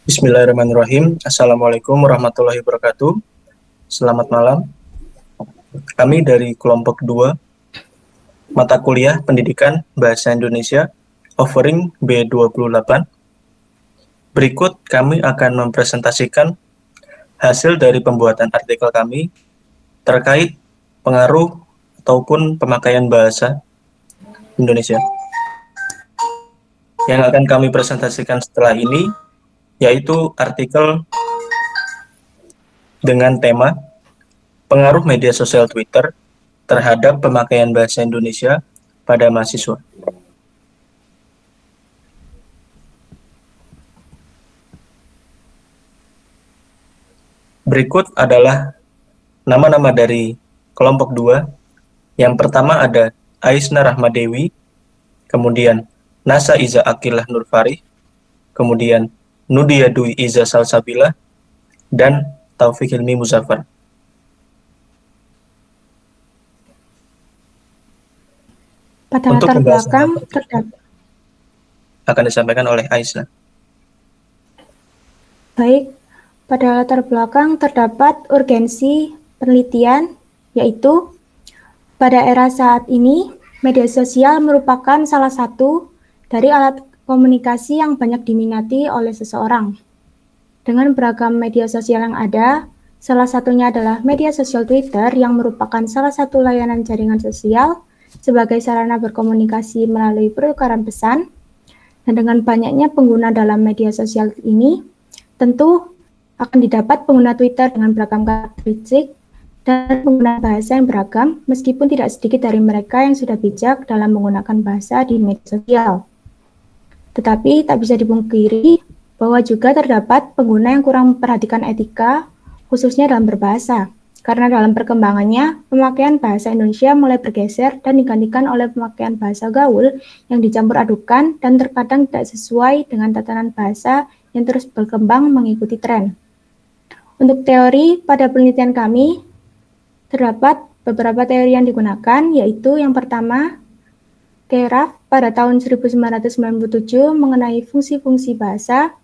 Bismillahirrahmanirrahim. Assalamualaikum warahmatullahi wabarakatuh. Selamat malam. Kami dari kelompok 2, mata kuliah Pendidikan Bahasa Indonesia, offering B28. Berikut kami akan mempresentasikan hasil dari pembuatan artikel kami terkait pengaruh ataupun pemakaian bahasa Indonesia. Yang akan kami presentasikan setelah ini yaitu artikel dengan tema pengaruh media sosial Twitter terhadap pemakaian bahasa Indonesia pada mahasiswa. Berikut adalah nama-nama dari kelompok 2. Yang pertama ada Aisna Rahmadewi, kemudian Nasa Iza Akilah Nurfarih, kemudian Nudia Dwi Iza Salsabila, dan Taufik Hilmi Muzaffar. Pada Untuk latar belakang akan disampaikan oleh Aisna. Baik, pada latar belakang terdapat urgensi penelitian, yaitu pada era saat ini, media sosial merupakan salah satu dari alat komunikasi yang banyak diminati oleh seseorang. Dengan beragam media sosial yang ada, salah satunya adalah media sosial Twitter yang merupakan salah satu layanan jaringan sosial sebagai sarana berkomunikasi melalui pertukaran pesan. Dan dengan banyaknya pengguna dalam media sosial ini, tentu akan didapat pengguna Twitter dengan beragam karakteristik dan penggunaan bahasa yang beragam, meskipun tidak sedikit dari mereka yang sudah bijak dalam menggunakan bahasa di media sosial. Tetapi tak bisa dipungkiri bahwa juga terdapat pengguna yang kurang memperhatikan etika, khususnya dalam berbahasa. Karena dalam perkembangannya, pemakaian bahasa Indonesia mulai bergeser dan digantikan oleh pemakaian bahasa gaul yang dicampur adukan dan terkadang tidak sesuai dengan tatanan bahasa yang terus berkembang mengikuti tren. Untuk teori, pada penelitian kami, terdapat beberapa teori yang digunakan, yaitu yang pertama, Keraf pada tahun 1997 mengenai fungsi-fungsi bahasa.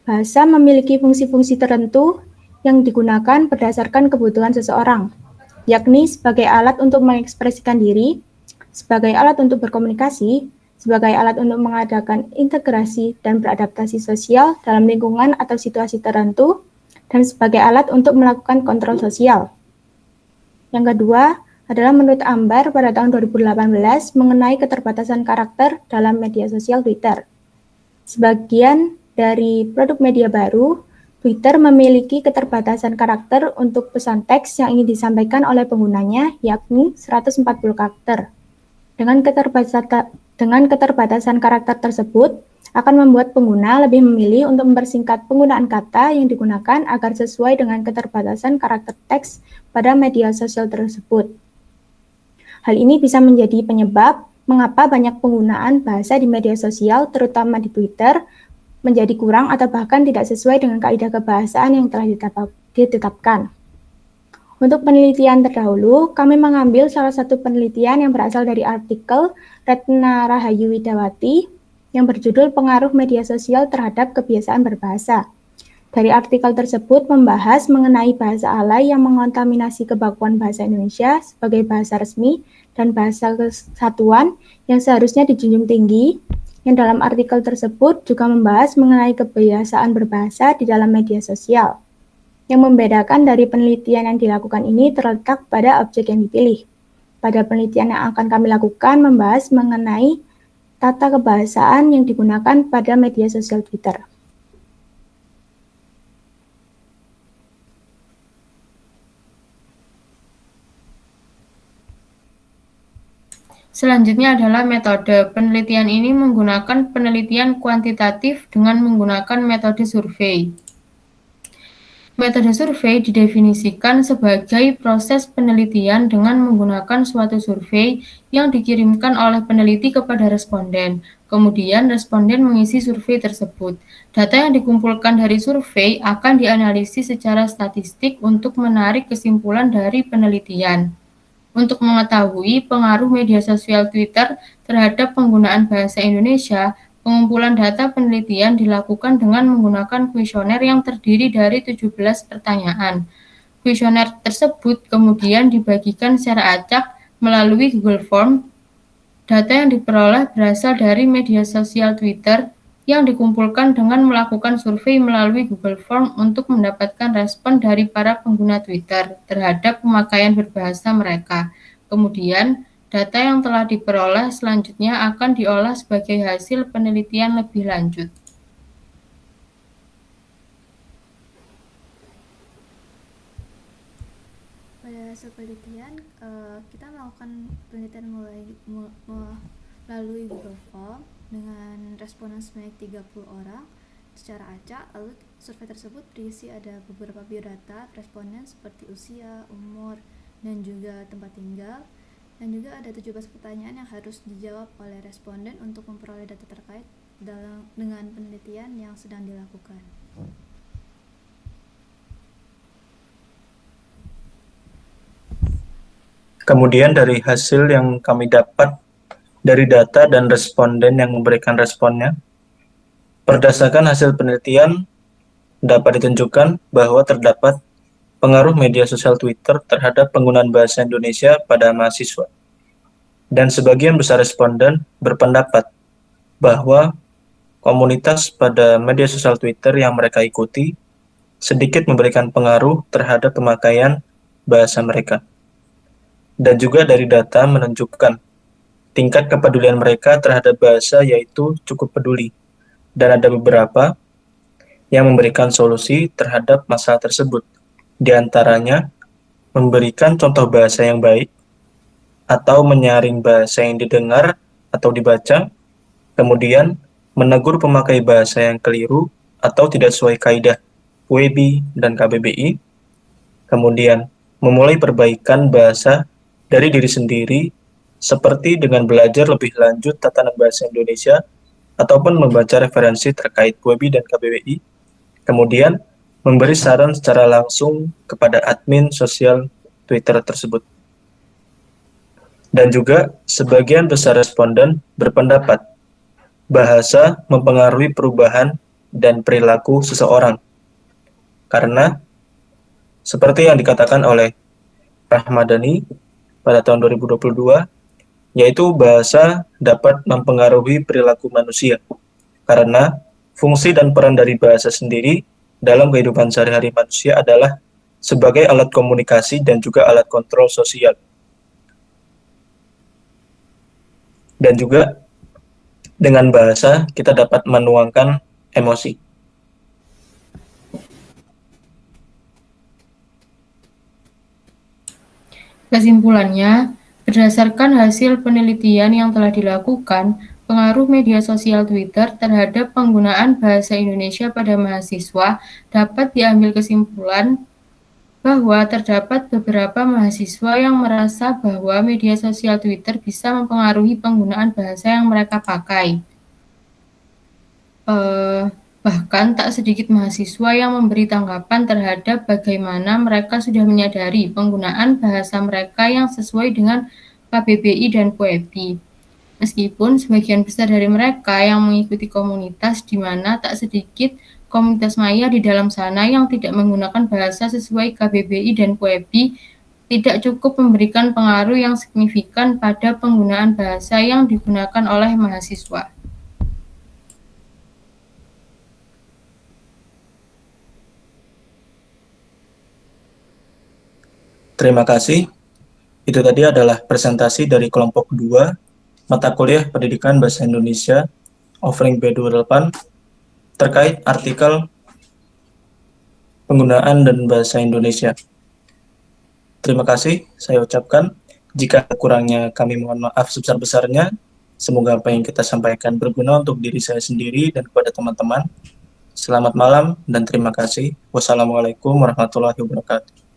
Bahasa memiliki fungsi-fungsi tertentu yang digunakan berdasarkan kebutuhan seseorang, yakni sebagai alat untuk mengekspresikan diri, sebagai alat untuk berkomunikasi, sebagai alat untuk mengadakan integrasi dan beradaptasi sosial dalam lingkungan atau situasi tertentu, dan sebagai alat untuk melakukan kontrol sosial. Yang kedua adalah menurut Ambar pada tahun 2018 mengenai keterbatasan karakter dalam media sosial Twitter. Sebagian dari produk media baru, Twitter memiliki keterbatasan karakter untuk pesan teks yang ingin disampaikan oleh penggunanya, yakni 140 karakter. Dengan keterbatasan karakter tersebut, akan membuat pengguna lebih memilih untuk mempersingkat penggunaan kata yang digunakan agar sesuai dengan keterbatasan karakter teks pada media sosial tersebut. Hal ini bisa menjadi penyebab mengapa banyak penggunaan bahasa di media sosial, terutama di Twitter, menjadi kurang atau bahkan tidak sesuai dengan kaidah kebahasaan yang telah ditetapkan. Untuk penelitian terdahulu, kami mengambil salah satu penelitian yang berasal dari artikel Retna Rahayu Widawati yang berjudul Pengaruh Media Sosial Terhadap Kebiasaan Berbahasa. Dari artikel tersebut membahas mengenai bahasa alay yang mengontaminasi kebakuan bahasa Indonesia sebagai bahasa resmi dan bahasa kesatuan yang seharusnya dijunjung tinggi, yang dalam artikel tersebut juga membahas mengenai kebiasaan berbahasa di dalam media sosial. Yang membedakan dari penelitian yang dilakukan ini terletak pada objek yang dipilih. Pada penelitian yang akan kami lakukan membahas mengenai tata kebahasaan yang digunakan pada media sosial Twitter. Selanjutnya adalah metode. Penelitian ini menggunakan penelitian kuantitatif dengan menggunakan metode survei. Metode survei didefinisikan sebagai proses penelitian dengan menggunakan suatu survei yang dikirimkan oleh peneliti kepada responden. Kemudian responden mengisi survei tersebut. Data yang dikumpulkan dari survei akan dianalisis secara statistik untuk menarik kesimpulan dari penelitian. Untuk mengetahui pengaruh media sosial Twitter terhadap penggunaan bahasa Indonesia Pengumpulan data penelitian dilakukan dengan menggunakan kuesioner yang terdiri dari 17 pertanyaan. Kuesioner tersebut kemudian dibagikan secara acak melalui Google Form. Data yang diperoleh berasal dari media sosial Twitter yang dikumpulkan dengan melakukan survei melalui Google Form untuk mendapatkan respon dari para pengguna Twitter terhadap pemakaian berbahasa mereka. Kemudian, data yang telah diperoleh selanjutnya akan diolah sebagai hasil penelitian lebih lanjut. Pada hasil penelitian, kita melakukan penelitian melalui Google Form dengan responden sebanyak 30 orang secara acak. Lalu survei tersebut berisi ada beberapa biodata responden seperti usia, umur, dan juga tempat tinggal. Dan juga ada 17 pertanyaan yang harus dijawab oleh responden untuk memperoleh data terkait dengan penelitian yang sedang dilakukan. Kemudian dari hasil yang kami dapat dari data dan responden yang memberikan responnya, berdasarkan hasil penelitian dapat ditunjukkan bahwa terdapat pengaruh media sosial Twitter terhadap penggunaan bahasa Indonesia pada mahasiswa. Dan sebagian besar responden berpendapat bahwa komunitas pada media sosial Twitter yang mereka ikuti sedikit memberikan pengaruh terhadap pemakaian bahasa mereka. Dan juga dari data menunjukkan tingkat kepedulian mereka terhadap bahasa yaitu cukup peduli. Dan ada beberapa yang memberikan solusi terhadap masalah tersebut. Di antaranya, memberikan contoh bahasa yang baik, atau menyaring bahasa yang didengar atau dibaca, kemudian menegur pemakai bahasa yang keliru atau tidak sesuai kaidah WEBI dan KBBI, kemudian memulai perbaikan bahasa dari diri sendiri, seperti dengan belajar lebih lanjut tatanan bahasa Indonesia, ataupun membaca referensi terkait WEBI dan KBBI, kemudian memberi saran secara langsung kepada admin sosial Twitter tersebut. Dan juga sebagian besar responden berpendapat bahasa mempengaruhi perubahan dan perilaku seseorang. Karena seperti yang dikatakan oleh Rahmadani pada tahun 2022, yaitu bahasa dapat mempengaruhi perilaku manusia. Karena fungsi dan peran dari bahasa sendiri dalam kehidupan sehari-hari manusia adalah sebagai alat komunikasi dan juga alat kontrol sosial. Dan juga dengan bahasa kita dapat menuangkan emosi. Kesimpulannya, berdasarkan hasil penelitian yang telah dilakukan, pengaruh media sosial Twitter terhadap penggunaan bahasa Indonesia pada mahasiswa dapat diambil kesimpulan bahwa terdapat beberapa mahasiswa yang merasa bahwa media sosial Twitter bisa mempengaruhi penggunaan bahasa yang mereka pakai. Bahkan tak sedikit mahasiswa yang memberi tanggapan terhadap bagaimana mereka sudah menyadari penggunaan bahasa mereka yang sesuai dengan KBBI dan WEBI. Meskipun sebagian besar dari mereka yang mengikuti komunitas di mana tak sedikit komunitas maya di dalam sana yang tidak menggunakan bahasa sesuai KBBI dan WEBI, tidak cukup memberikan pengaruh yang signifikan pada penggunaan bahasa yang digunakan oleh mahasiswa. Terima kasih. Itu tadi adalah presentasi dari kelompok 2, mata kuliah Pendidikan Bahasa Indonesia, offering B28, terkait artikel penggunaan dan bahasa Indonesia. Terima kasih, saya ucapkan. Jika kurangnya kami mohon maaf sebesar-besarnya. Semoga apa yang kita sampaikan berguna untuk diri saya sendiri dan kepada teman-teman. Selamat malam dan terima kasih. Wassalamualaikum warahmatullahi wabarakatuh.